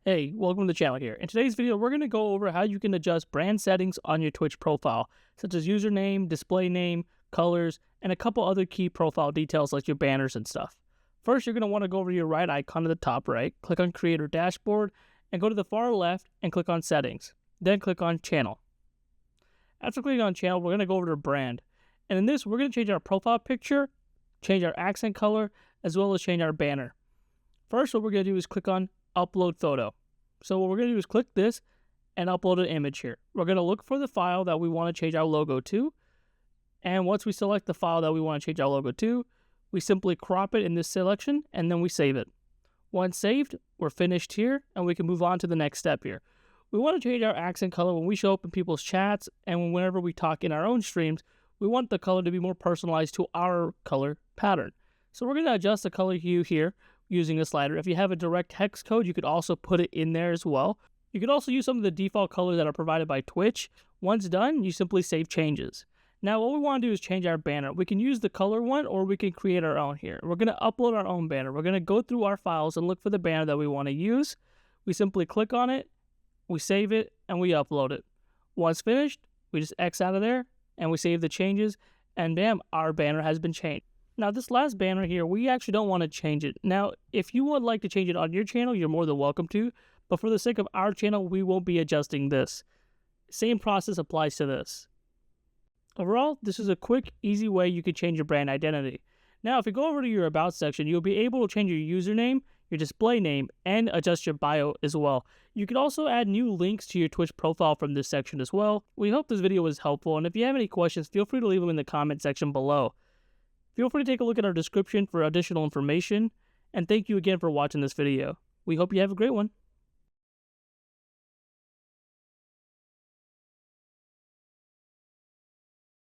Hey, welcome to the channel here. In today's video, we're going to go over how you can adjust brand settings on your Twitch profile, such as username, display name, colors, and a couple other key profile details like your banners and stuff. First, you're going to want to go over to your right icon at the top right, click on Creator Dashboard, and go to the far left and click on Settings. Then click on Channel. After clicking on Channel, we're going to go over to Brand. And in this, we're going to change our profile picture, change our accent color, as well as change our banner. First, what we're going to do is click on Upload Photo. So what we're going to do is click this and upload an image here. We're going to look for the file that we want to change our logo to. And once we select the file that we want to change our logo to, we simply crop it in this selection and then we save it. Once saved, we're finished here and we can move on to the next step here. We want to change our accent color when we show up in people's chats and whenever we talk in our own streams, we want the color to be more personalized to our color pattern. So we're going to adjust the color hue here using a slider. If you have a direct hex code, you could also put it in there as well. You could also use some of the default colors that are provided by Twitch. Once done, you simply save changes. Now what we want to do is change our banner. We can use the color one or we can create our own here. We're going to upload our own banner. We're going to go through our files and look for the banner that we want to use. We simply click on it, we save it, and we upload it. Once finished, we just X out of there and we save the changes, and bam, our banner has been changed. Now this last banner here, we actually don't want to change it. Now, if you would like to change it on your channel, you're more than welcome to, but for the sake of our channel, we won't be adjusting this. Same process applies to this. Overall, this is a quick, easy way you can change your brand identity. Now, if you go over to your About section, you'll be able to change your username, your display name, and adjust your bio as well. You can also add new links to your Twitch profile from this section as well. We hope this video was helpful, and if you have any questions, feel free to leave them in the comment section below. Feel free to take a look at our description for additional information, and thank you again for watching this video. We hope you have a great one.